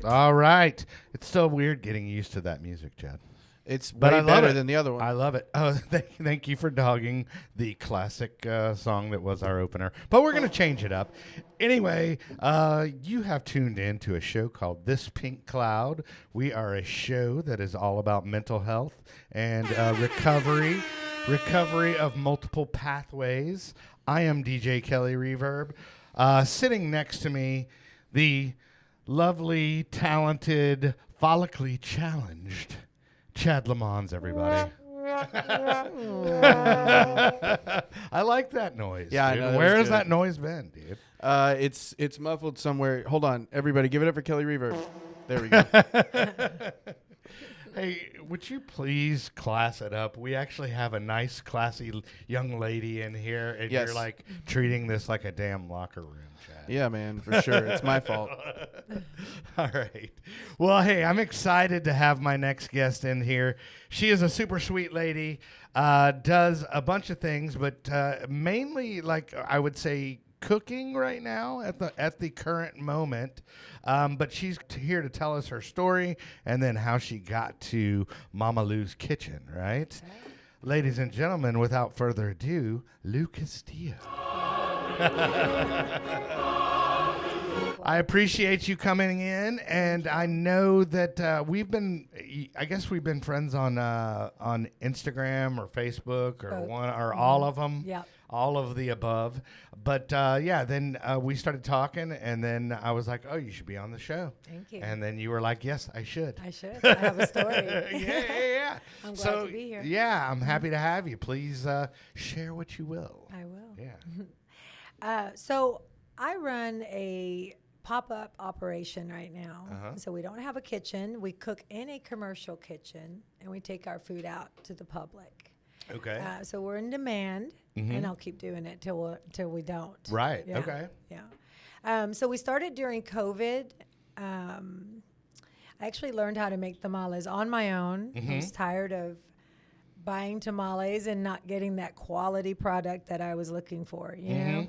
All right. It's still weird getting used to that music, Chad. It's But way I love better it. than the other one. I love it. Oh, thank you for dogging the classic song that was our opener. But we're going to change it up. Anyway, you have tuned in to a show called This Pink Cloud. We are a show that is all about mental health and recovery of multiple pathways. I am DJ Kelly Reverb. Sitting next to me, the lovely, talented, follically challenged Chad Lamons, everybody. I like that noise. Yeah, I dude. know, that Where was has good. that noise been, dude? It's muffled somewhere. Hold on, everybody, give it up for Kelly Reverb. There we go. Hey, would you please class it up? We actually have a nice, classy young lady in here, and Yes. you're like treating this like a damn locker room, Chad. Yeah, man, for sure. It's my fault. All right. Well, hey, I'm excited to have my next guest in here. She is a super sweet lady, does a bunch of things, but mainly, like I would say, cooking right now at the current moment. But she's here to tell us her story and then how she got to Mama Lou's kitchen, right? Ladies and gentlemen, without further ado, Lou Castillo. I appreciate you coming in, and I know that I guess we've been friends on Instagram or Facebook or Both. one or all of them. Yep. All of the above. But then we started talking, and then I was like, oh, you should be on the show. Thank you. And then you were like, yes, I should. I should. I have a story. yeah. I'm glad So, to be here. Yeah, I'm happy to have you. Please share what you will. I will. Yeah. So I run a pop-up operation right now. Uh-huh. So we don't have a kitchen. We cook in a commercial kitchen, and we take our food out to the public. Okay. So we're in demand, and I'll keep doing it till we don't. Right. Yeah. Okay. Yeah. So we started during COVID. I actually learned how to make tamales on my own. I was tired of buying tamales and not getting that quality product that I was looking for, you know?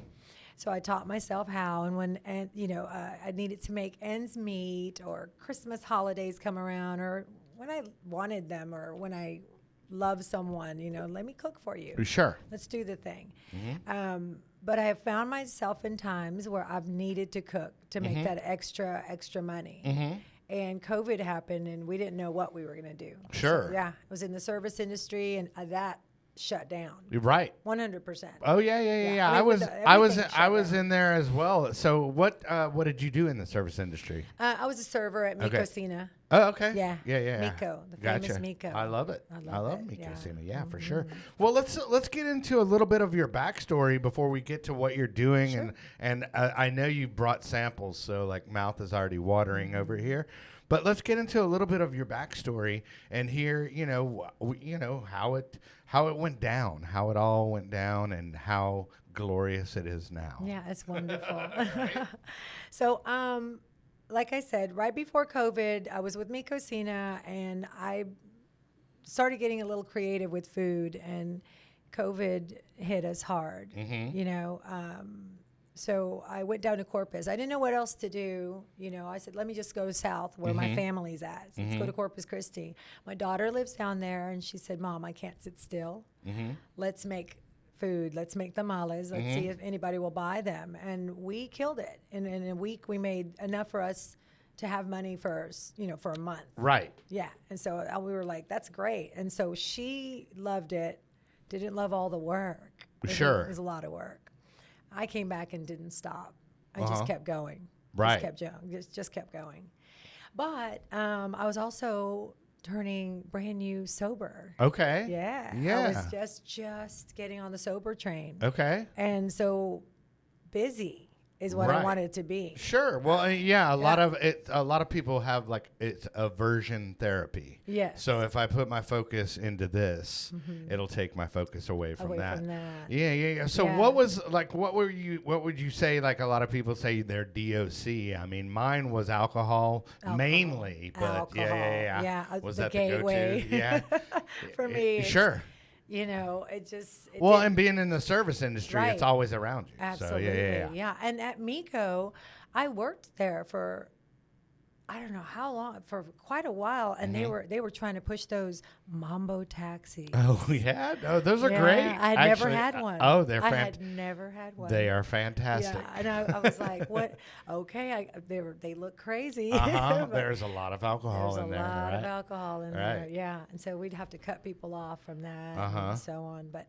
So I taught myself how, and I needed to make ends meet, or Christmas holidays come around, or when I wanted them, or when I love someone, let me cook for you. Sure. Let's do the thing. But I have found myself in times where I've needed to cook to make that extra money. And COVID happened, and we didn't know what we were going to do. Sure. So, yeah, I was in the service industry, and that shut down. You're right. 100%. Oh yeah. I mean, I everything shut was down. in there as well. So what did you do in the service industry? I was a server at Okay. Miko Cena. Oh, okay. Yeah. Yeah. Miko, the famous Miko. I love it. I love it, Miko yeah. Cena. Yeah, for sure. Well, let's get into a little bit of your backstory before we get to what you're doing. Sure. And I know you brought samples, so like mouth is already watering over here. But let's get into a little bit of your backstory and hear, how it went down, how it all went down, and how glorious it is now. Yeah, it's wonderful. So, like I said, right before COVID, I was with Miko Cena, and I started getting a little creative with food, and COVID hit us hard, so I went down to Corpus. I didn't know what else to do. I said, let me just go south where my family's at. So let's go to Corpus Christi. My daughter lives down there, and she said, Mom, I can't sit still. Let's make food. Let's make tamales. Let's see if anybody will buy them. And we killed it. And in a week, we made enough for us to have money for a month. Right. Yeah. And so we were like, that's great. And so she loved it, didn't love all the work. Sure. It was a lot of work. I came back and didn't stop. I just kept going. Right. Just kept going. But I was also turning brand new sober. Okay. Yeah. Yeah. I was just getting on the sober train. Okay. And so busy is what Right. I wanted to be. Sure. Well, a lot of people have like it's aversion therapy. Yes. So if I put my focus into this, it'll take my focus away from Away that. from that. Yeah. So Yeah. what would you say, like a lot of people say they're DOC? I mean, mine was alcohol. Mainly, but Alcohol. yeah. Was the that gateway. the go-to? Yeah. For me, it's, Sure. it Well, didn't- and being in the service industry, it's Right. always around you. Absolutely. So, yeah. And at Miko, I worked there for I don't know how long, for quite a while, and Mm-hmm. they were trying to push those Mambo taxis. Oh yeah, no, those are Yeah, great. I had never Actually, had one. Oh, they're I fantastic. had never had one. They are fantastic. Yeah, and I was like, "What? Okay, they look crazy." Uh-huh. But There's a lot of alcohol there's in a there, lot of right? alcohol in there. Right. Yeah, and so we'd have to cut people off from that Uh-huh. and so on. But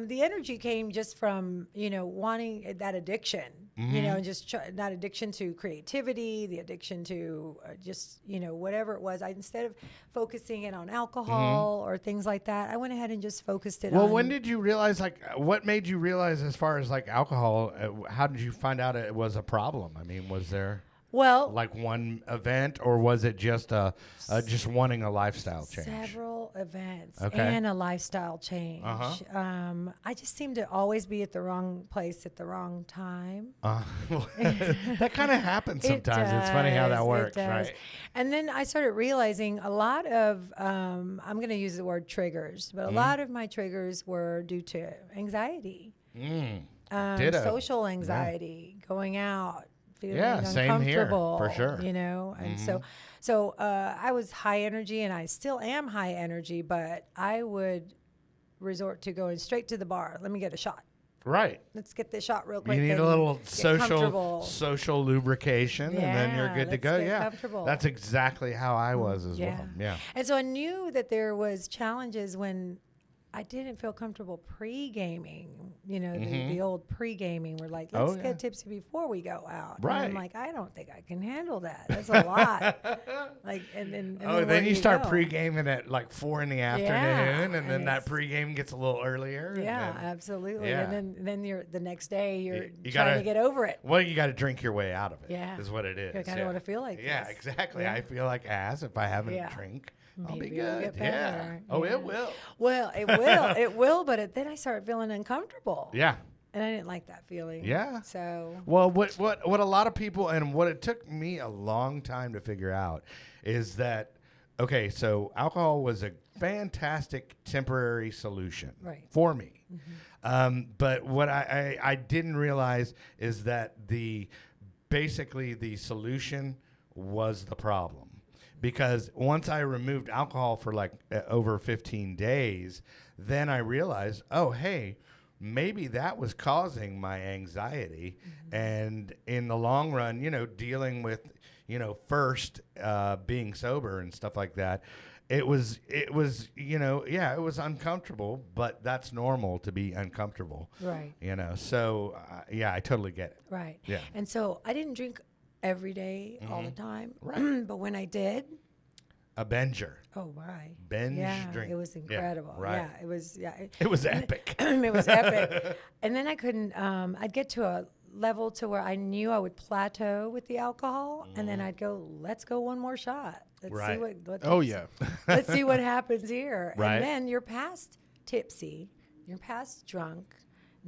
the energy came just from wanting that addiction. Mm-hmm. Just that addiction to creativity, the addiction to just whatever it was. Instead of focusing it on alcohol or things like that, I went ahead and just focused it Mm-hmm. Well, on. when did you realize, like, what made you realize as far as like alcohol, how did you find out it was a problem? I mean, was there well, like one event or was it just just wanting a lifestyle change? several events Okay. and a lifestyle change. Uh-huh. I just seem to always be at the wrong place at the wrong time. That kind of happens It sometimes. It's funny how that does, it works, does. right? And then I started realizing a lot of, I'm going to use the word triggers, but a Mm-hmm. lot of my triggers were due to anxiety, Ditto. social anxiety, going out, feeling Yeah, same here, uncomfortable, for sure. And so I was high energy, and I still am high energy, but I would resort to going straight to the bar. Let me get a shot. Right. Let's get this shot real quick. You need and a little get comfortable. social lubrication, and then you're Yeah, good to let's go. get Yeah, comfortable. that's exactly how I was as Yeah. well. Yeah. And so I knew that there was challenges when I didn't feel comfortable pre-gaming. The old pre-gaming. We're like, let's Oh, yeah. get tipsy before we go out. And Right. I'm like, I don't think I can handle that. That's a lot. And Oh, where then do you start go? pre-gaming at like 4 in the afternoon, and then that it's- pre-game gets a little earlier. and Yeah, then- absolutely. yeah. And then you're the next day you're you trying gotta- to get over it. Well, you got to drink your way out of it. Yeah. Is what it is. I kind of want to feel like Yeah, this. exactly. Yeah. I feel like ass if I haven't Yeah. drink. I'll be Maybe it'll good. get Yeah. better. Oh, Yeah. it will. Well, it will. It will. But then I started feeling uncomfortable. Yeah. And I didn't like that feeling. Yeah. So Well, what a lot of people, and what it took me a long time to figure out is that, okay, so alcohol was a fantastic temporary solution Right. for me. But what I didn't realize is that basically the solution was the problem. Because once I removed alcohol for like over 15 days, then I realized, oh, hey, maybe that was causing my anxiety. And in the long run, dealing with, first being sober and stuff like that, it was, it was uncomfortable, but that's normal to be uncomfortable. right. So yeah, I totally get it. Right. Yeah. And so I didn't drink every day all the time. Right. But when I did, A binger. oh my. Binge Yeah, drink. it was Yeah, incredible. right. Yeah, it was. Yeah, It was epic. it was epic. And then I couldn't. I'd get to a level to where I knew I would plateau with the alcohol, and then I'd go, "Let's go one more shot. Let's see Right. what Oh yeah. let's see what happens here." Right. And then you're past tipsy, you're past drunk.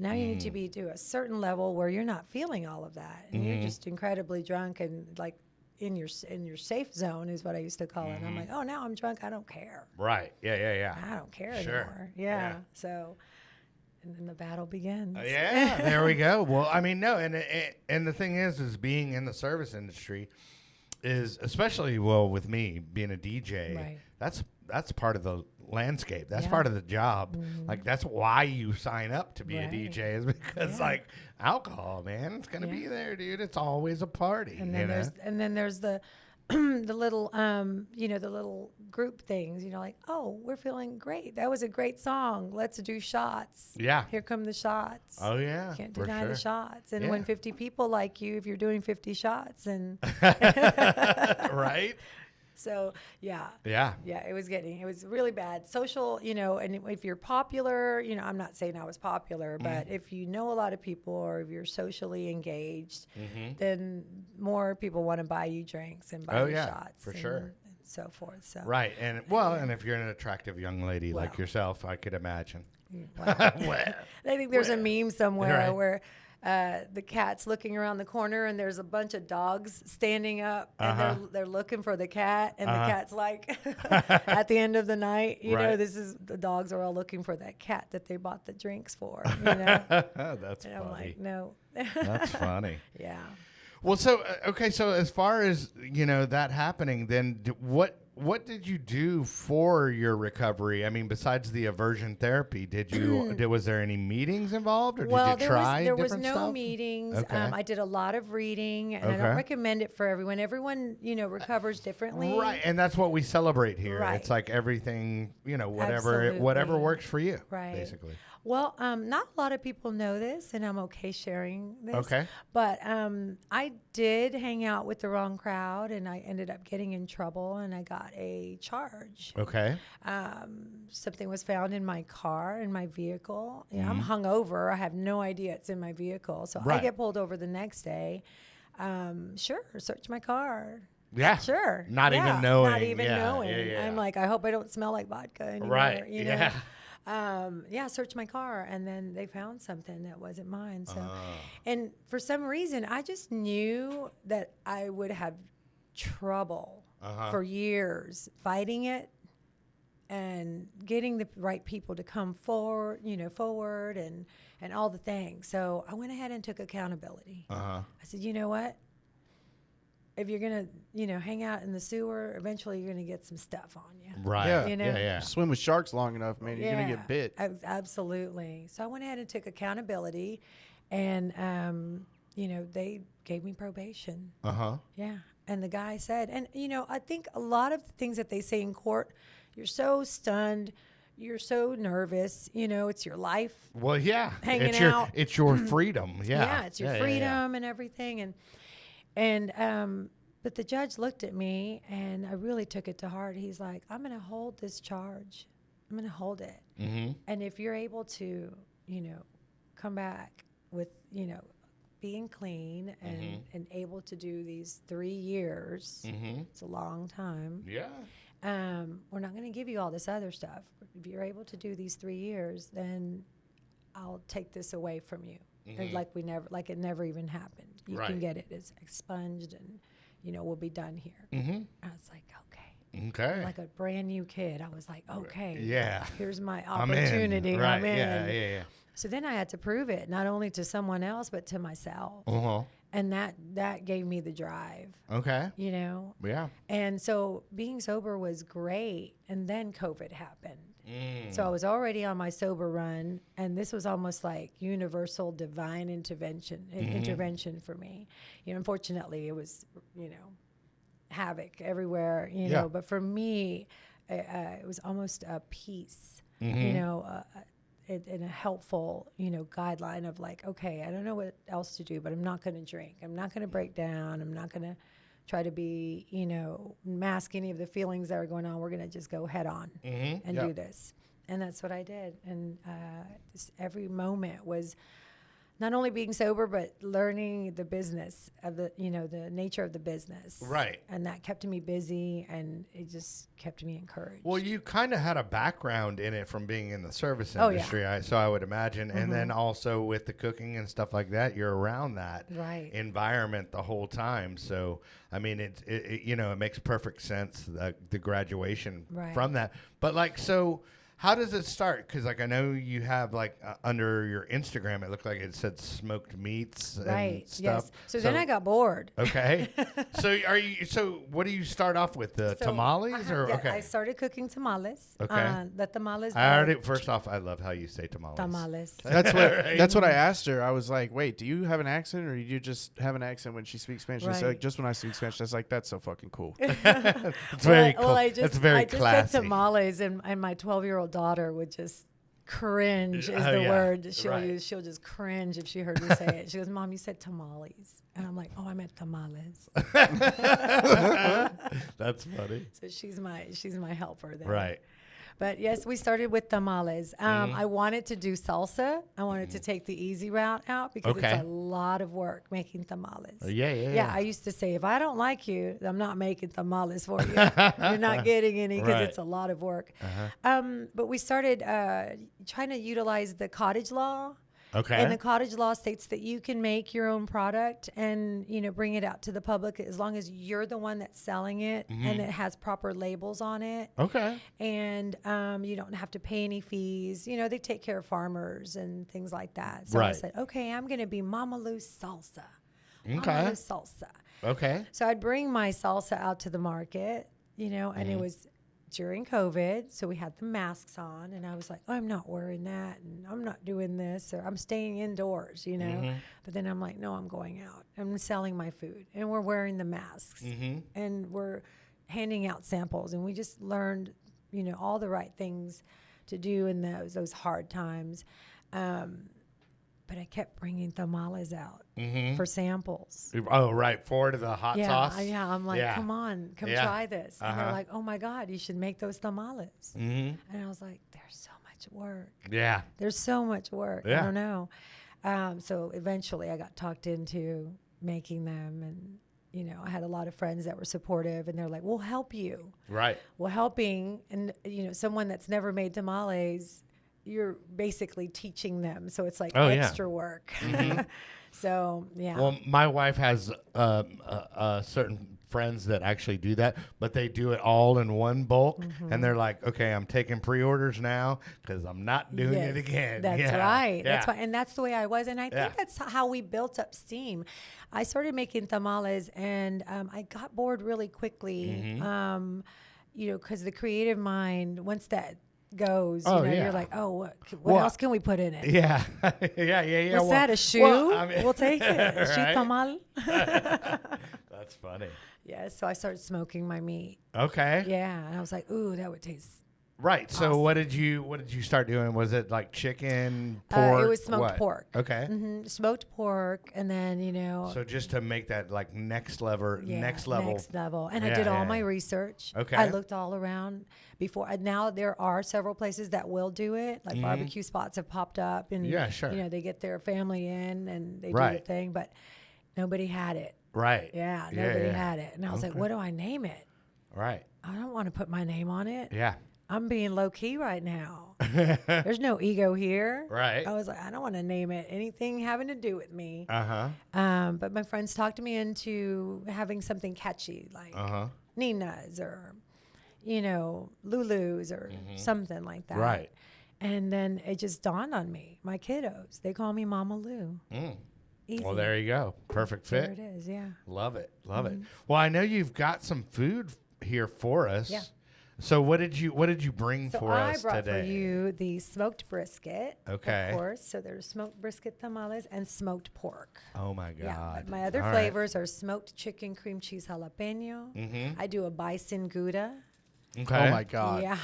Now you need to be to a certain level where you're not feeling all of that, and you're just incredibly drunk and like in your safe zone is what I used to call it. And I'm like, oh, now I'm drunk. I don't care. Right. Yeah. I don't care Sure. anymore. Yeah. Yeah. So, and then the battle begins. Yeah, there we go. Well, I mean, no, and the thing is being in the service industry is especially with me being a DJ. Right. That's part of the landscape. That's Yeah. part of the job. Like that's why you sign up to be a Right. DJ is because Yeah. like alcohol, man, it's gonna be there, dude. It's always a party. And then there's the the little the little group things, like, oh, we're feeling great. That was a great song. Let's do shots. Yeah. Here come the shots. Oh yeah, Can't for deny sure. the shots. And Yeah. when 50 people like you, if you're doing 50 shots, and Right? so yeah. Yeah. Yeah, it was really bad. Social, and if you're popular, I'm not saying I was popular, but if you know a lot of people or if you're socially engaged, then more people want to buy you drinks and buy Oh, you yeah, shots. for and, sure. and so forth. So Right. And and if you're an attractive young lady like Well. yourself, I could imagine. wow. Well, I think there's a meme somewhere Right. where the cat's looking around the corner and there's a bunch of dogs standing up and they're looking for the cat and the cat's like at the end of the night, Right. the dogs are all looking for that cat that they bought the drinks for, That's And I'm funny. like, no. That's funny. Yeah. Well, so okay, so as far as that happening, then what did you do for your recovery? I mean, besides the aversion therapy, was there any meetings involved, or Well, did you try there was different no stuff? meetings. Okay. I did a lot of reading, and I Okay. don't recommend it for everyone. Everyone, recovers differently. Right, and that's what we celebrate here. Right. It's like everything, whatever Absolutely. works for you, Right. basically. Well, not a lot of people know this, and I'm okay sharing this. Okay. But I did hang out with the wrong crowd, and I ended up getting in trouble, and I got a charge. Okay. Something was found in my car, in my vehicle. I'm Mm-hmm. hungover. I have no idea it's in my vehicle. So Right. I get pulled over the next day. Sure, search my car. Yeah. Sure. Not Yeah, even knowing. Not even Yeah, knowing. yeah. I'm like, I hope I don't smell like vodka anymore. Right. You know? Yeah. Search my car, and then they found something that wasn't mine. So, Ah. and for some reason, I just knew that I would have trouble for years fighting it and getting the right people to come forward, and all the things. So I went ahead and took accountability. I said, you know what? If you're gonna, hang out in the sewer, eventually you're gonna get some stuff on you. Right. Yeah. You know? Yeah. Swim with sharks long enough, man, you're gonna get bit. Absolutely. So I went ahead and took accountability, and they gave me probation. Yeah. And the guy said, and I think a lot of the things that they say in court, you're so stunned, you're so nervous, it's your life. Well, yeah. Hanging it's out. It's your freedom. Yeah. Yeah, it's your freedom and everything. But the judge looked at me, and I really took it to heart. He's like, I'm going to hold this charge. I'm going to hold it. Mm-hmm. And if you're able to, come back with, being clean and able to do these 3 years, it's a long time. Yeah. We're not going to give you all this other stuff. If you're able to do these 3 years, then I'll take this away from you. And like it never even happened. You Right. can get it as expunged, and we'll be done here. I was like, okay. Okay. Like a brand new kid, I was like, okay. Yeah. Here's my I'm in. opportunity. Right. I'm in. Yeah. So then I had to prove it, not only to someone else, but to myself. Uh-huh. And that gave me the drive, Okay. Yeah. And so being sober was great. And then COVID happened. So I was already on my sober run, and this was almost like universal divine intervention for me. Unfortunately, it was, havoc everywhere, Yeah. But for me, it was almost a peace, in a helpful, guideline of like, okay, I don't know what else to do, but I'm not going to drink. I'm not going to break down. I'm not going to try to be, mask any of the feelings that are going on. We're going to just go head on and do this. And that's what I did. And every moment was not only being sober, but learning the business of the nature of the business. Right. And that kept me busy, and it just kept me encouraged. Well, you kind of had a background in it from being in the service Oh, yeah. industry, so I would imagine. And then also with the cooking and stuff like that, you're around that Right. environment the whole time. So, I mean, it makes perfect sense, the graduation Right. from that. But so how does it start? Because I know you have under your Instagram, it looked like it said smoked meats Right. and stuff. Yes. So then I got bored. Okay. So what do you start off with? The So, tamales or yeah, okay? I started cooking tamales. Okay. The tamales. First off, I love how you say tamales. Tamales. That's what I asked her. I was like, wait, do you have an accent, or do you just have an accent when she speaks Spanish? She said, Right. like, just when I speak Spanish. I was like, that's so fucking cool. It's very cool. It's very I just classy. said tamales, and my 12-year-old daughter would just cringe. Is Oh, the yeah. word that she'll Right. use. She'll just cringe if she heard me say it. She goes, "Mom, you said tamales," and I'm like, "Oh, I meant tamales." That's funny. So she's my helper there. Right. But yes, we started with tamales. Mm-hmm. I wanted to do salsa. I wanted to take the easy route out because Okay. it's a lot of work making tamales. Yeah. I used to say, if I don't like you, I'm not making tamales for you. You're not getting any because Right. it's a lot of work. But we started trying to utilize the cottage law. Okay. And the cottage law states that you can make your own product and, bring it out to the public as long as you're the one that's selling it and it has proper labels on it. Okay. And you don't have to pay any fees. They take care of farmers and things like that. So I Right. said, okay, I'm going to be Mama Lou's Salsa. Okay. Mama Lou's salsa. Okay. So I'd bring my salsa out to the market, and it was during COVID. So we had the masks on, and I was like, oh, I'm not wearing that, and I'm not doing this, or I'm staying indoors, But then I'm like, no, I'm going out. I'm selling my food, and we're wearing the masks, and we're handing out samples, and we just learned, all the right things to do in those hard times. But I kept bringing tamales out for samples. Oh, right. Forward to the hot sauce. Yeah, I'm like, Yeah. come on, come Yeah. try this. And they're Uh-huh. like, oh my God, you should make those tamales. And I was like, there's so much work. Yeah. There's so much work. Yeah. I don't know. So eventually I got talked into making them. And, I had a lot of friends that were supportive, and they're like, we'll help you. Right. Well, helping, and, someone that's never made tamales, you're basically teaching them. So it's like extra work. So, yeah. Well, my wife has certain friends that actually do that, but they do it all in one bulk, and they're like, okay, I'm taking pre-orders now because I'm not doing it Yes, again. That's Yeah. right. Yeah. That's why, and that's the way I was. And I Yeah. think that's how we built up steam. I started making tamales, and I got bored really quickly. Because the creative mind, once that goes, yeah. you're like, oh, what Well, else can we put in it? Yeah. Yeah. What's Well, that? A shoe? well, I mean- We'll take it. A shoe Right? tamal. That's funny. Yeah. So I started smoking my meat. Okay. Yeah, and I was like, ooh, that would taste. Right. So Awesome. what did you start doing? Was it like chicken, pork? It was smoked what? pork. Okay. Smoked pork, and then So just to make that like next level, next level. Next level. And I Yeah, did all yeah, my yeah. research. Okay. I looked all around before. And now there are several places that will do it. Like barbecue spots have popped up, and Yeah, sure. they get their family in and they do Right. the thing, but nobody had it. Right. Yeah, Yeah, nobody yeah. had it. And I was like, what do I name it? Right. I don't want to put my name on it. Yeah. I'm being low key right now. There's no ego here. Right. I was like, I don't want to name it anything having to do with me. Uh-huh. But my friends talked me into having something catchy like Uh-huh. Nina's or, Lulu's or something like that. Right. And then it just dawned on me. My kiddos, they call me Mama Lou. Easy. Well, there you go. Perfect There fit. it is, yeah. Love it. Love it. Well, I know you've got some food here for us. Yeah. So what did you bring So for I us brought today? for you the smoked brisket. Okay. Of course. So there's smoked brisket tamales and smoked pork. Oh my God. Yeah, but my other All right. flavors are smoked chicken cream cheese jalapeno. I do a bison gouda. Okay. Oh my God. Yeah,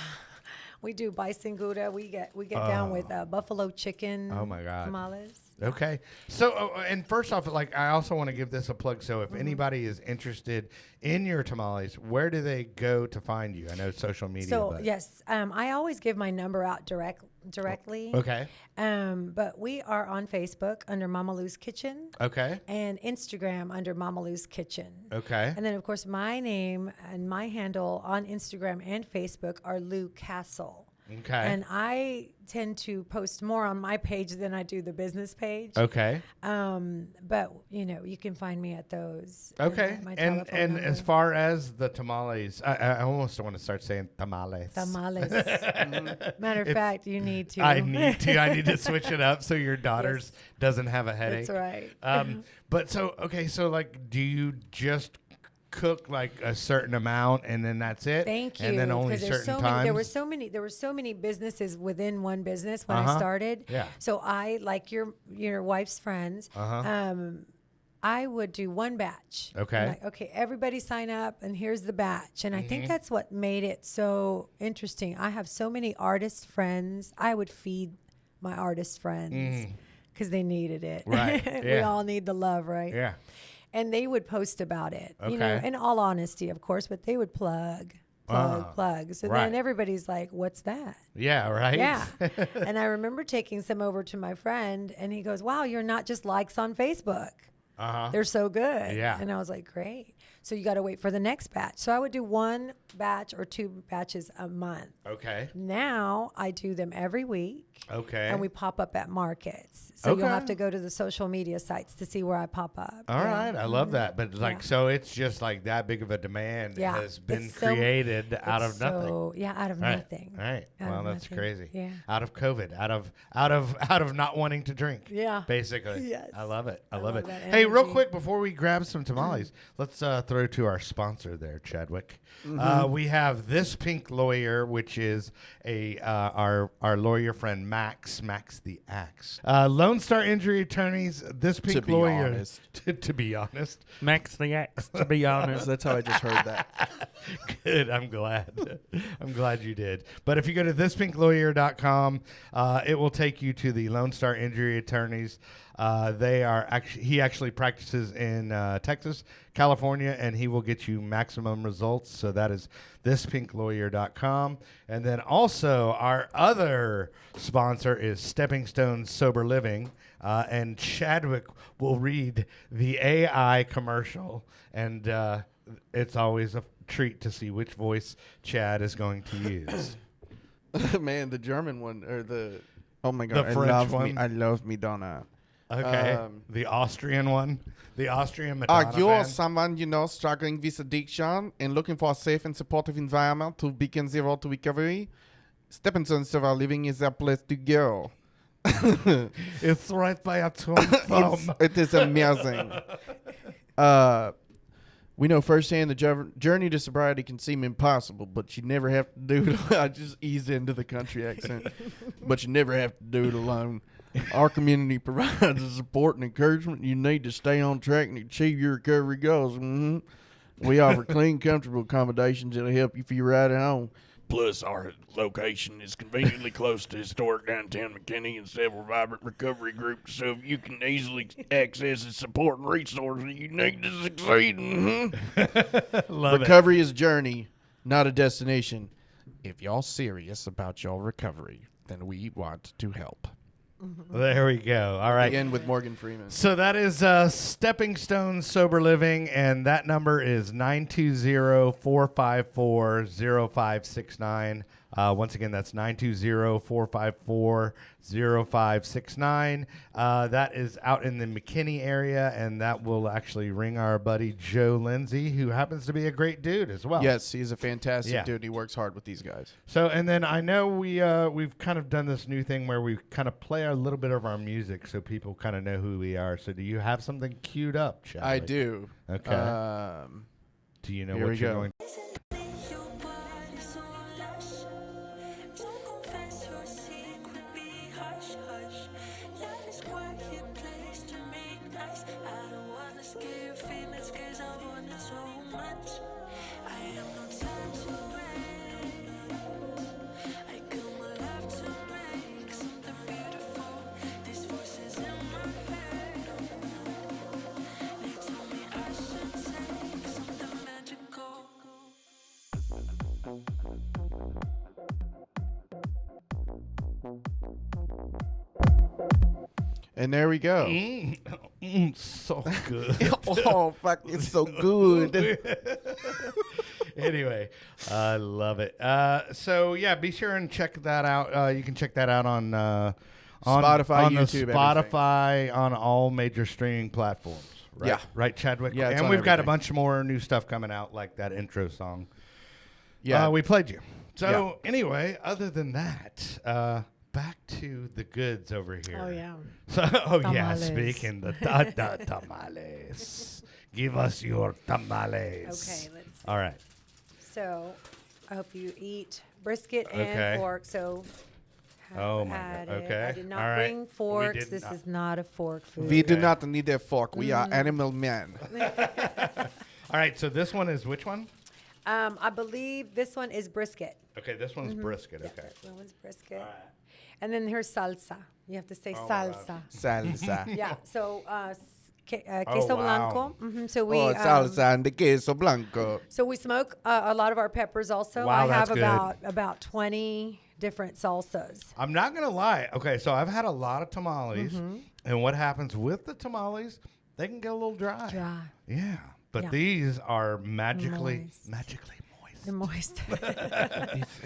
we do bison gouda. We get down with buffalo chicken. Oh my God. Tamales. Okay. So, and first off, like, I also want to give this a plug. So, if anybody is interested in your tamales, where do they go to find you? I know social media. So but yes, I always give my number out directly. Okay. But we are on Facebook under Mama Lou's Kitchen Okay. and Instagram under Mama Lou's Kitchen. Okay. And then, of course, my name and my handle on Instagram and Facebook are Lou Castle. Okay. And I tend to post more on my page than I do the business page. Okay. But you can find me at those. Okay. My And telephone number. as far as the tamales, I almost want to start saying tamales. Tamales. Matter of fact, you need to. I need to. I need to switch it up so your daughter's doesn't have a headache. That's right. But so okay, so like, do you just cook like a certain amount and then that's it? Thank you. And then only 'cause there's certain so times. many, there were so many businesses within one business when I started. Yeah. So I, like your wife's friends, I would do one batch. Okay. I'm like, okay, everybody sign up, and here's the batch. And I think that's what made it so interesting. I have so many artist friends. I would feed my artist friends because they needed it. Right, We yeah. all need the love, right? Yeah. And they would post about it, Okay. in all honesty, of course, but they would plug. So right. then everybody's like, what's that? Yeah. Right. Yeah. And I remember taking some over to my friend, and he goes, wow, you're not just likes on Facebook. They're so good. Yeah. And I was like, great. So you got to wait for the next batch. So I would do 1 batch or 2 batches a month. Okay. Now I do them every week. Okay. And we pop up at markets. So you'll have Okay. to go to the social media sites to see where I pop up. All right, I love that. But like, Yeah. so it's just like that big of a demand Yeah. has been It's so- created out of It's nothing. So, yeah, out of Right. nothing. All right. Out Well, of that's nothing. crazy. Yeah. Out of COVID, out of not wanting to drink. Yeah. Basically. Yes. I love it. I I love love it. that Hey, real energy. quick before we grab some tamales, let's throw to our sponsor there, Chadwick. We have This Pink Lawyer, which is our lawyer friend Max the Axe. Lone Star Injury Attorneys. This Pink be Lawyer. honest. To be honest. Max the Axe, to be honest. That's how I just heard that. Good. I'm glad. I'm glad you did. But if you go to thispinklawyer.com, it will take you to the Lone Star Injury Attorneys. He actually practices in Texas, California, and he will get you maximum results. So that is thispinklawyer.com. And then also our other sponsor is Stepping Stones Sober Living. And Chadwick will read the AI commercial, and it's always a treat to see which voice Chad is going to use. Man, the German one or oh my God, The French one? I love Madonna. Okay. The Austrian one. The Austrian Are Madonna you fan. someone, struggling with addiction and looking for a safe and supportive environment to begin the road to recovery? Stepping Stones Sober Living is a place to go. It's right by a thumb. It is amazing. We know firsthand the journey to sobriety can seem impossible, but you never have to do it. I just eased into the country accent, but you never have to do it alone. Our community provides the support and encouragement you need to stay on track and achieve your recovery goals. We offer clean, comfortable accommodations that'll help you feel right at home. Plus, our location is conveniently close to historic downtown McKinney and several vibrant recovery groups, so you can easily access the support and resources you need to succeed. Love it. Recovery is a journey, not a destination. If y'all serious about your recovery, then we want to help. There we go. All right. Again with Morgan Freeman. So that is Stepping Stones Sober Living, and that number is 920-454-0569. Once again, that's 920-454-0569. That is out in the McKinney area, and that will actually ring our buddy Joe Lindsay, who happens to be a great dude as well. Yes, he's a fantastic Yeah. dude. He works hard with these guys. So, and then I know we've kind of done this new thing where we kind of play a little bit of our music so people kind of know who we are. So do you have something queued up, Chadwick? I do. Okay. Do you know here what we you're go. going Your body so lush. Don't confess your secret, be hush hush. Love is quiet place to make nice. I don't wanna scare your feelings, cause I want it so much. I have no time to wait. I come alive to make something beautiful. These voices in my head. They tell me I should say something magical. And there we go. so good. Oh, fuck, it's so good. Anyway, I love it. So yeah, be sure and check that out. You can check that out on Spotify, on the YouTube, Spotify, on all major streaming platforms. Right? Yeah. Right, Chadwick? Yeah, it's and on we've got a everything. bunch more new stuff coming out, like that intro song. Yeah. We played you. So anyway, other than that, back to the goods over here. Oh, yeah. So, yeah, Tamales. speaking the tamales. Give us your tamales. Okay, let's. All right. So I hope you eat brisket and Okay. pork. So have Oh, my had God. it. Okay. I did not All right. bring forks. did This not. is not a fork food. We do Okay. not need a fork. We are animal men. All right. So this one is which one? I believe this one is brisket. Okay, this one's brisket. Okay. That one's brisket. And then here's salsa. You have to say Oh, my God. salsa. Salsa. Yeah. So queso Oh, wow. blanco. So we salsa and the queso blanco. so we smoke a lot of our peppers also. Wow, I have that's good. about 20 different salsas. I'm not gonna lie. Okay, so I've had a lot of tamales, and what happens with the tamales? They can get a little dry. Dry. Yeah. but Yeah. these are magically Moist. magically The moist. moist.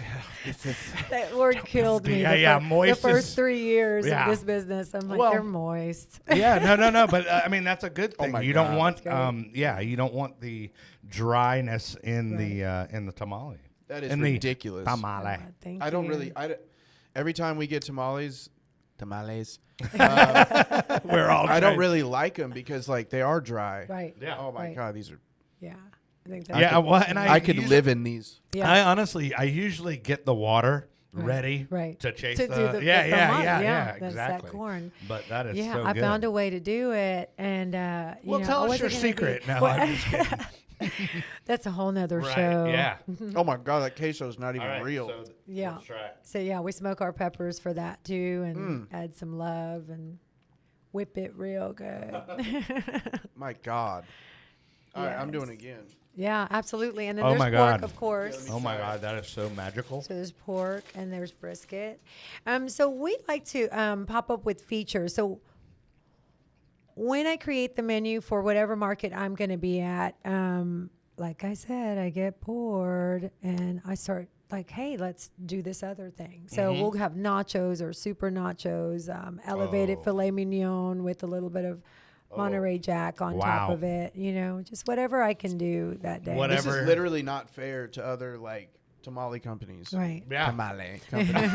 That word killed me. Yeah, the yeah, fir- moist The first is- 3 years yeah. of this business, I'm like, Well- they're moist. Yeah, no, but I mean that's a good thing. my You don't God. want, That's great. you don't want the dryness in Right. the tamale. That is In the ridiculous. Tamale. Thank I don't you. really. every time we get tamales, We're all. I don't trying- really like them because like they are dry. Right. Yeah. Oh my Right. God, these are. Yeah. I think that's Yeah, well, and I could usually- live in these. Yeah. I honestly, I usually get the water Right, ready right. to chase To the, do the yeah, tamale, yeah, that's exactly. that corn. But that is Yeah, so I good. found a way to do it, and you Well, know, tell I us your wasn't gonna secret. be- No, Well, I'm just kidding. that's a whole nother Right? show. Yeah. Oh my God, that queso is not even All right, real. so Yeah. let's try it. So yeah, we smoke our peppers for that too, and Mm. add some love and whip it real good. My God. All right, I'm doing it Yes. again. Yeah, absolutely. And then Oh there's my pork, God. of course. Oh my God, that is so magical. So there's pork and there's brisket. So we like to pop up with features. So when I create the menu for whatever market I'm going to be at, like I said, I get bored and I start like, hey, let's do this other thing. So Mm-hmm. we'll have nachos or super nachos, elevated Oh. filet mignon with a little bit of Monterey Jack on top Wow. of it. You know, just whatever I can do that day. Whatever. This is literally not fair to other like tamale companies. Right. Yeah. Tamale companies.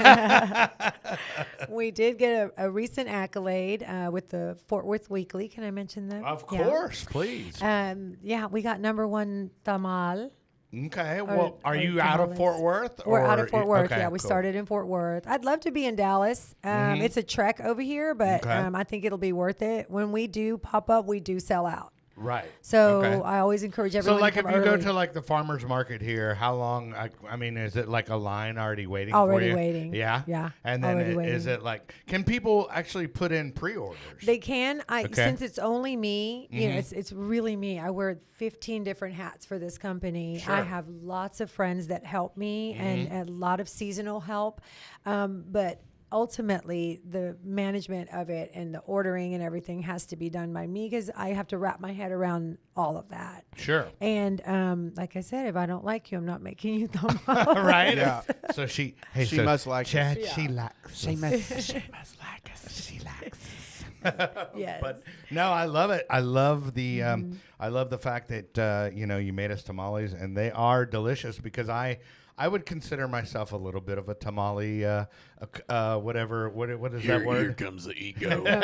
We did get a recent accolade with the Fort Worth Weekly. Can I mention that? Of Yeah. course, please. Yeah, we got #1 tamal. Okay. Well, are or you out of tamales. Fort Worth? We're out or of Fort you- Worth. okay, Yeah, we cool. started in Fort Worth. I'd love to be in Dallas. It's a trek over here, but Okay. I think it'll be worth it. When we do pop up, we do sell out. Right. So Okay. I always encourage So, everyone like, to if come you go early. to like the farmers market here, how long? I mean, is it like a line already waiting? for Already you? waiting. Yeah. Yeah, And then already is waiting. it like? Can people actually put in pre-orders? They can. Okay. Since it's only me, you know, it's really me. I wear 15 different hats for this company. Sure. I have lots of friends that help me and a lot of seasonal help. But ultimately, the management of it and the ordering and everything has to be done by me because I have to wrap my head around all of that. Sure. And like I said, if I don't like you, I'm not making you the Right. Yeah. So she She must like Chad, us. she likes. She must like us. She likes. Yes. But no, I love it. I love the I love the fact that you made us tamales and they are delicious because I would consider myself a little bit of a tamale whatever what is Here, that word? here comes the ego. No.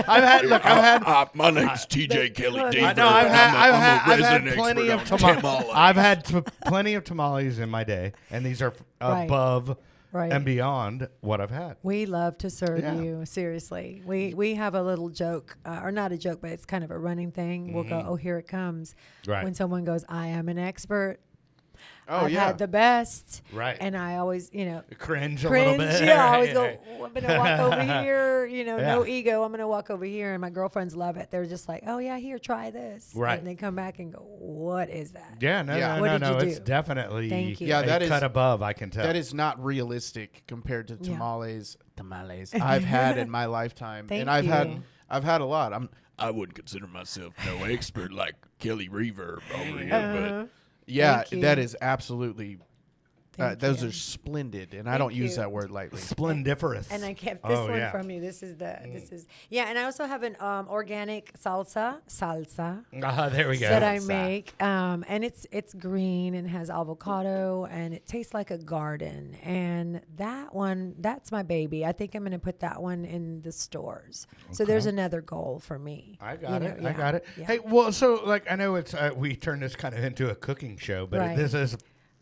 I've had My name's TJ Kelly I Deaver. no, I've had I'm a resident plenty of expert on tamales. I've had plenty of tamales in my day, and these are Right. above Right. and beyond what I've had. We love to serve Yeah. you. Seriously, we have a little joke, or not a joke, but it's kind of a running thing. We'll go, "Oh, here it comes." Right. When someone goes, "I am an expert. Oh I've yeah. had the best." Right. And I always, Cringe a little cringe. bit. Yeah, I always Right, go, right. "Oh, I'm gonna walk over here. No Yeah. ego. I'm gonna walk over here, and my girlfriends love it. They're just like, "Oh yeah, here, try this." Right. And they come back and go, "What is that?" Yeah, no, Yeah. no, What no, did no. you It's do? definitely Thank you. Yeah, a that is- cut above. I can tell. That is not realistic compared to Yeah. tamales. I've had in my lifetime, Thank and I've had you. I've had a lot. I wouldn't consider myself no expert like Kelly Reverb over here, Uh-huh. Yeah, Thank you. that is absolutely. Thank Those you. are splendid, and I Thank don't use you. that word lightly. splendiferous. And I kept this Oh, one yeah. from you. This is and I also have an organic salsa There we go. that I make, and it's green and has avocado, and it tastes like a garden. And that's my baby. I think I'm going to put that one in the stores. So there's another goal for me. I got you it. know, I got it. yeah. Hey, well, so like I know it's we turned this kind of into a cooking show, but Right. this is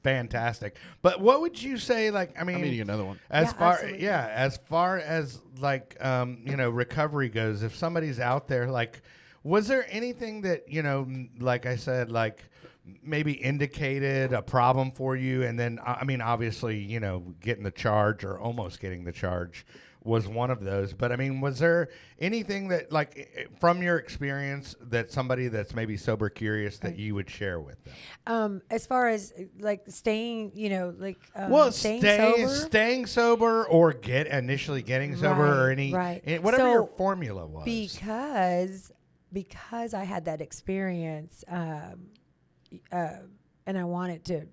fantastic. But what would you say? Like, I mean, I'm eating another one. As Yeah, absolutely. as far as like recovery goes, if somebody's out there, like, was there anything that like I said, like maybe indicated a problem for you, and then I mean, obviously, getting the charge or almost getting the charge was one of those. But I mean, was there anything that, like, from your experience, that somebody that's maybe sober curious that you would share with them? As far as like staying, staying sober. Staying sober or initially getting sober or Right, right. whatever So, your formula was. Because because I had that experience, and I wanted to,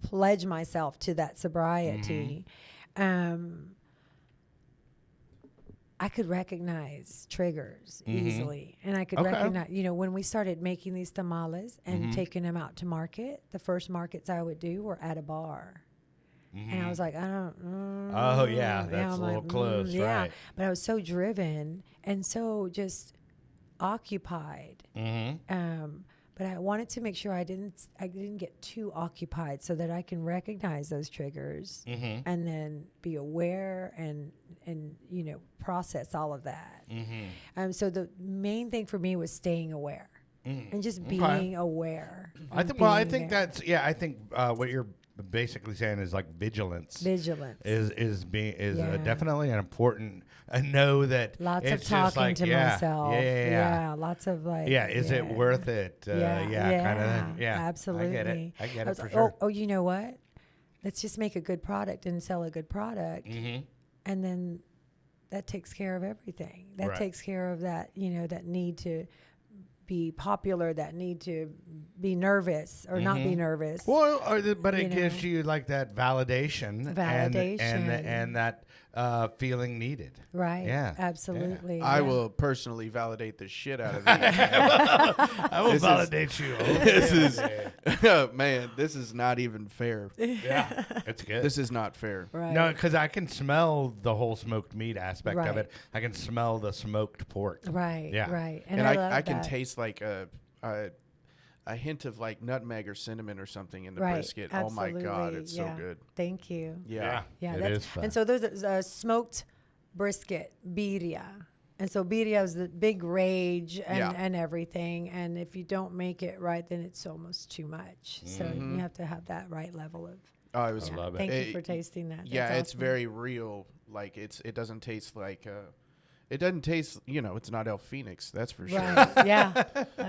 pledge myself to that sobriety, I could recognize triggers easily. And I could recognize, when we started making these tamales and taking them out to market, the first markets I would do were at a bar. And I was like, I don't. Oh, yeah, that's I'm a little like, close, yeah. right. But I was so driven and so just occupied. But I wanted to make sure I didn't get too occupied so that I can recognize those triggers and then be aware and process all of that. So the main thing for me was staying aware and just being aware. I think what you're basically saying is like vigilance. Vigilance is Yeah. definitely an important. I know that lots it's of just talking like, to myself. Yeah. Lots of like. Yeah, is it worth it? Kind of thing. Yeah, absolutely. I get I it was for like, sure. Oh, you know what? Let's just make a good product and sell a good product, and then that takes care of everything. That Right. takes care of that. That need to be popular, that need to be nervous or not be nervous. Well, but it you gives know. you like that validation, and that feeling needed. Right. Yeah. Absolutely. I yeah. will personally validate the shit out of these. I will This is- validate you. This is, man, this is not even fair. Yeah, it's good. This is not fair. Right. No, because I can smell the whole smoked meat aspect of Right. it. I can smell the smoked pork. Right. Yeah. Right. And I love I can that. taste like a hint of like nutmeg or cinnamon or something in the Right. brisket. Oh my God, Absolutely. it's Yeah. so good. Thank you. Yeah. Yeah, it that's, is fun. And so there's a smoked brisket, birria. And so birria is the big rage and, Yeah. and everything. And if you don't make it right, then it's almost too much. So you have to have that right level of. Oh, it was. I love it. Thank you for tasting that. Yeah, That's it's awesome. very real. Like it doesn't taste like. It doesn't taste. It's not El Phoenix. That's for sure. Right. Yeah. So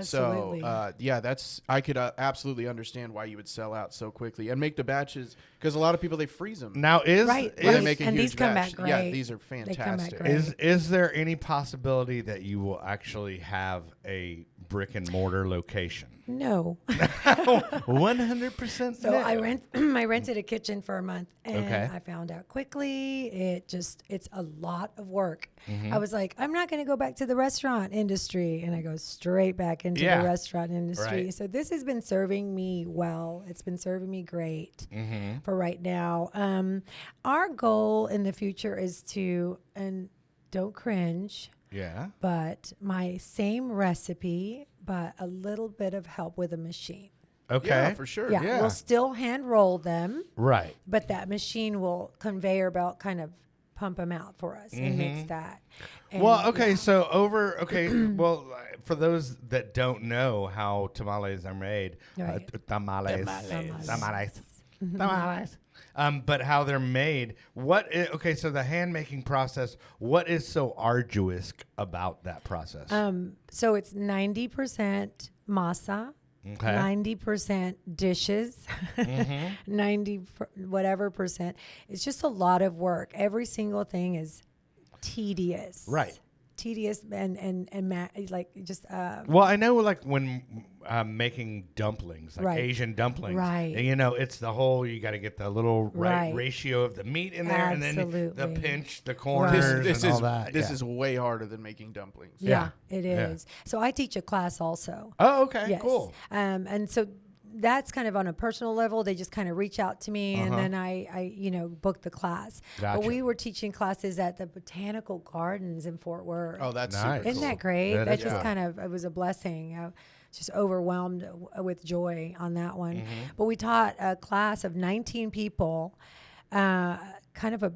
Absolutely. yeah, I could absolutely understand why you would sell out so quickly and make the batches because a lot of people they freeze them. Now Right, And they right. make a And huge these come batch. back Yeah, great. these are They come back fantastic. great. Is there any possibility that you will actually have a brick and mortar location? No. 100%. So I rented a kitchen for a month, and Okay. I found out quickly it's a lot of work. Mm-hmm. I was like, I'm not going to go back to the restaurant industry, and I go straight back into Yeah. the restaurant industry. Right. So this has been serving me well. It's been serving me great Mm-hmm. for right now. Our goal in the future is to, and don't cringe, Yeah. but my same recipe, but a little bit of help with a machine. Okay. Yeah, for sure. Yeah, we'll still hand roll them, Right. but that machine will conveyor belt kind of pump them out for us and mix that. And Well, okay, yeah. so well, for those that don't know how tamales are made, Right. tamales. Tamales. But how they're made, so the hand making process, what is so arduous about that process? So it's 90% masa, Okay. 90% dishes, 90 whatever percent. It's just a lot of work. Every single thing is tedious. Right. Tedious and like just Well, I know like when making dumplings, like Right. Asian dumplings, Right. it's the whole, you got to get the little right Right. ratio of the meat in there and then the Absolutely. pinch, the This, corners this and is all that. this yeah. is way harder than making dumplings. yeah, it Yeah. is. So I teach a class also. Oh, okay, Yes. cool. And so that's kind of on a personal level. They just kind of reach out to me, and then I book the class. Gotcha. But we were teaching classes at the Botanical Gardens in Fort Worth. Oh, that's Nice. super Isn't cool. that great? That That is just cool. kind of, it was a blessing. I was just overwhelmed with joy on that one. But we taught a class of 19 people, kind of a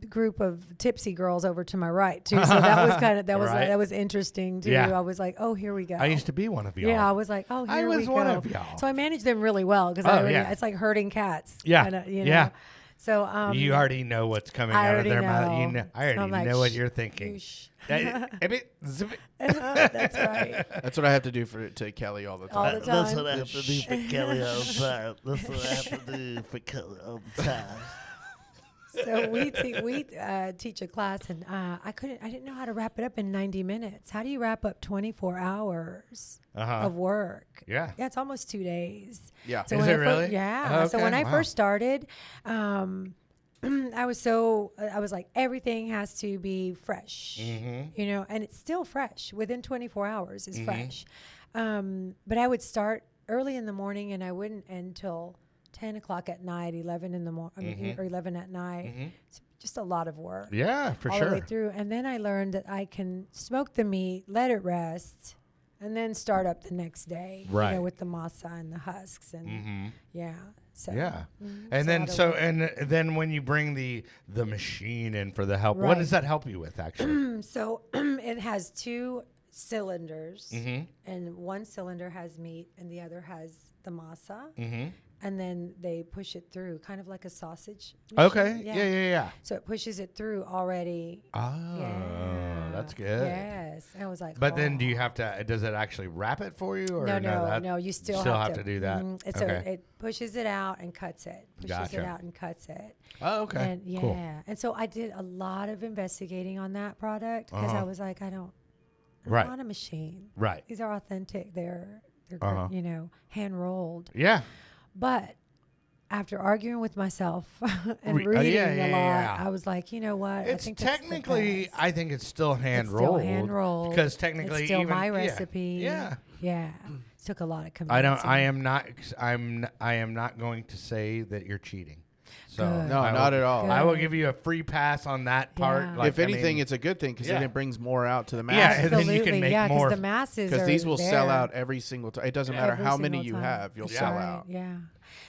group of tipsy girls over to my right too. So that was kind of Right. that was interesting too. Yeah. I was like, oh, here we go. I used to be one of y'all. Yeah, I was like, oh, I here was we go. one of y'all. So I managed them really well because Oh, yeah. it's like herding cats. Yeah, kinda, yeah. So You already know what's coming I out of already their mouth. know. I already So I'm like, know what "Shh, you're thinking. Whoosh. Zip it. That's right. That's what I have to do to Kelly all the All time. the That's time. what I have to do for Kelly all the time. That's what I have to do for Kelly all the time. So we teach a class, and I didn't know how to wrap it up in 90 minutes. How do you wrap up 24 hours of work? Yeah. Yeah, it's almost 2 days. Yeah. So Is when it I really? Yeah. So Okay, when I wow. first started, I was like, everything has to be fresh, you know, and it's still fresh. Within 24 hours is fresh. But I would start early in the morning, and I wouldn't end till 10 o'clock at night, 11 in the morning, or 11 at night. It's just a lot of work. Yeah, for all the way sure. through. And then I learned that I can smoke the meat, let it rest, and then start up the next day. You Right. know, with the masa and the husks and yeah. So Yeah. it's And a then lot of so work. and then when you bring the machine in for the help, what Right. does that help you with actually? So it has 2 cylinders, Mm-hmm. and one cylinder has meat, and the other has the masa, Mm-hmm. and then they push it through, kind of like a sausage. Okay. machine. Yeah. So it pushes it through already. Oh, Yeah. that's good. Yes, I was like. But then do "Oh." you have to, does it actually wrap it for you? Or No, you still have to do that. So Okay. it pushes it out and cuts it. Pushes Gotcha. it out and cuts it. Oh, okay. And yeah. Cool. And so I did a lot of investigating on that product because I was like, I don't Right. want a machine. Right. These are authentic. They're Uh-huh. you know, hand rolled. Yeah. But after arguing with myself and Yeah, reading yeah, a lot, yeah. I was like, you know what? I It's think that's the technically, best. I think it's still hand It's still rolled. hand-rolled. Because technically, it's still even my yeah, recipe. Yeah. Yeah. It took a lot of I convincing. am not going to say that you're cheating. So Good. No, I will- not at all. I will Good. give you a free pass on that part. Yeah. Like, If anything, I mean, it's a good thing because yeah. then it brings more out to the Yeah, masses. and then you can Absolutely, make yeah, more. the masses Because are these will sell there out every single time. It doesn't matter every how many single you time. have, you'll Yeah. sell Right, out. Yeah.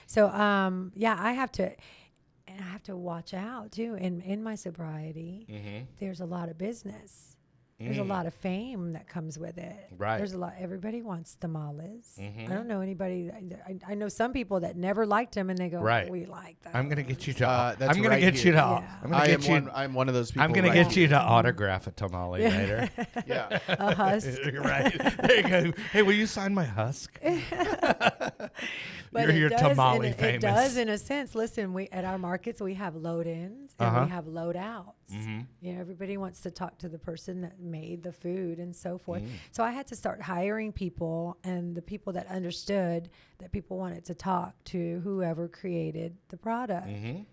So yeah, I have to watch out too. In my sobriety, Mm-hmm. there's a lot of business. There's a lot of fame that comes with it. Right. There's a lot. Everybody wants tamales. Mhm. I don't know anybody. I know some people that never liked them, and they go, Right. "We like that." I'm gonna get you to. That's I'm gonna right get you here. to. Yeah. I'm gonna I get am you. one. I'm one of those people. I'm gonna right get you here. to autograph a tamale later. Yeah. a husk. Right there you go. Hey, will you sign my husk? But You're it does, tamale and famous. It does in a sense. Listen, we at our markets we have load-ins and Uh-huh. we have load-outs. Mm-hmm. You know, everybody wants to talk to the person that made the food and so forth. Mm. So I had to start hiring people, and the people that understood that people wanted to talk to whoever created the product, and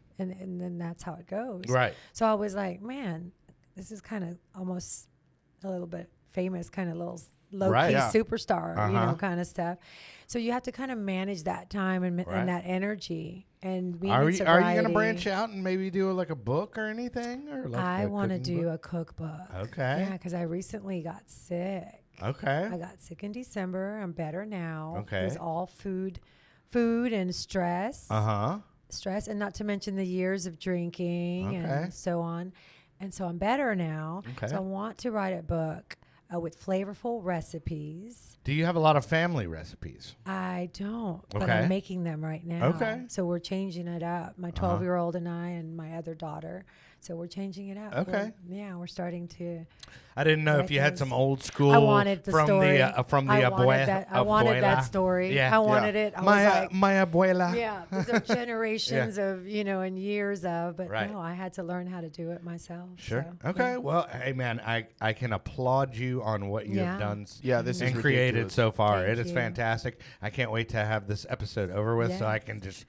then that's how it goes. Mm-hmm. Right. So I was like, man, this is kind of almost a little bit famous, kind of little low-key Right. Yeah. superstar, you Uh-huh. know, kind of stuff. So you have to kind of manage that time and, Right. and that energy. And being Are in you going to sobriety, branch out and maybe do like a book or anything? Or like I a want to cooking do book? a cookbook. Okay. Yeah, because I recently got sick. Okay. I got sick in December. I'm better now. Okay. It was all food and stress. Stress, and not to mention the years of drinking Okay. and so on. And so I'm better now. Okay. So I want to write a book with flavorful recipes. Do you have a lot of family recipes? I don't, but Okay. I'm making them right now. Okay. So we're changing it up. My 12-year-old and I and my other daughter. So we're changing it up. Okay. We're starting to. I didn't know if Right, you had those- some old school I wanted the from story. the from the I abuela. wanted that. I wanted that story. Yeah. I wanted it. I my was like, my abuela. yeah, these are generations of, you know, and years of, but Right. no, I had to learn how to do it myself. Sure. So, Okay. yeah. Well, hey man, I can applaud you on what you have Yeah. done Yeah, this is and created ridiculous. so far. Thank It is you. fantastic. I can't wait to have this episode over with so I Yes. can just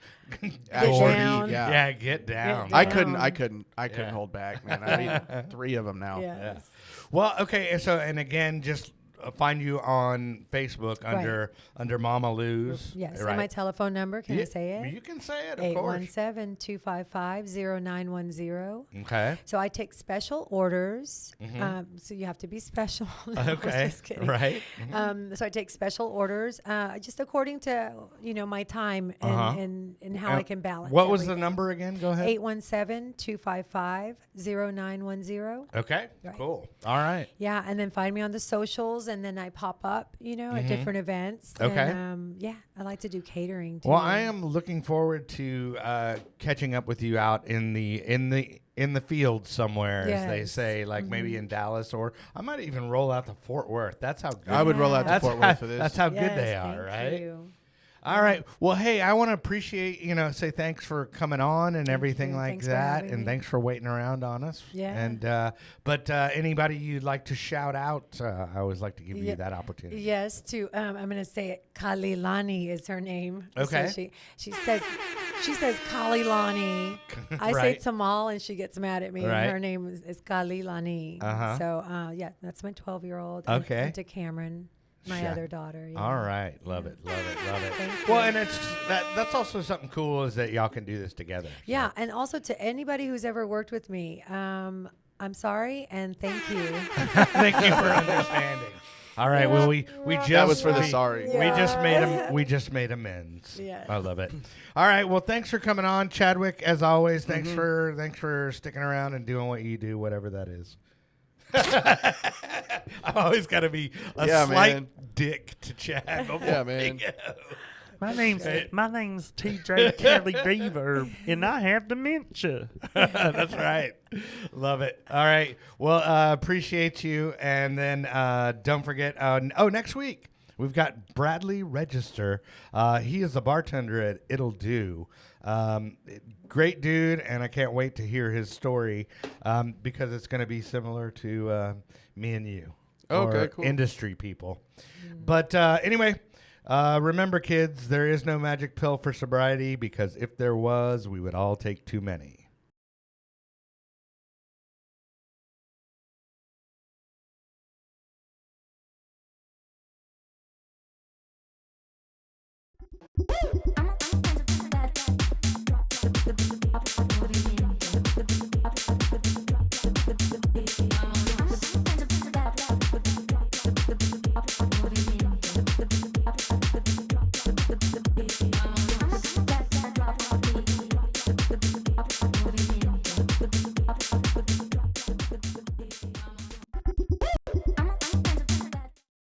Actually, down. yeah. get down. Get I down. couldn't Yeah. hold back, man. I ate 3 of them now. Yes. Well, okay, and so and again, just find you on Facebook Right. under Mama Lou's. Yes. right? And my telephone number, can I say it? You can say it, of course. 817-255-0910. Okay. So I take special orders. So you have to be special. No, I was Okay. just kidding. Right. So I take special orders, just according to, you know, my time and how I can balance. What was the everything. number again? Go ahead. 817-255-0910. Okay. Right. Cool. All right. Yeah, and then find me on the socials, and then I pop up, you know, at different events. Okay. And, yeah, I like to do catering too. Well, I am looking forward to catching up with you out in the field somewhere, as they Yes. say, like maybe in Dallas, or I might even roll out to Fort Worth. That's how good. I would roll out to That's Fort how, Worth for this. That's how good Yes, they are, thank right? you. All right. Well, hey, I want to appreciate, say thanks for coming on and everything you. like Thanks for that. having And me. thanks for waiting around on us. Yeah. And, but anybody you'd like to shout out, I always like to give you Yeah. that opportunity. Yes, to I'm gonna say it. Kalilani is her name. Okay. So she says Kalilani. I say Right. Tamal and she gets mad at me. Right. And her name is Kalilani. Uh-huh. So yeah, that's my 12-year-old. Okay. And to Cameron, my Sure. other daughter. Yeah. All right. Love it. Love it. Love it. Thank Well, you. and that's also something cool is that y'all can do this together. Yeah, and also to anybody who's ever worked with me, I'm sorry and thank you. Thank you for understanding. All right. Well, we just That was for the we- sorry. We just made amends. Yes. I love it. All right. Well, thanks for coming on, Chadwick. As always, thanks for sticking around and doing what you do, whatever that is. I've always got to be a Yeah, slight man. dick to Chad. before Yeah, we man. go. My name's TJ Kelly Beaver, and I have dementia. That's right. Love it. All right. Well, appreciate you. And then don't forget. Next week we've got Bradley Register. He is a bartender at It'll Do. Great dude, and I can't wait to hear his story because it's going to be similar to me and you. Okay, or cool. Industry people. But anyway. Remember, kids, there is no magic pill for sobriety because if there was, we would all take too many.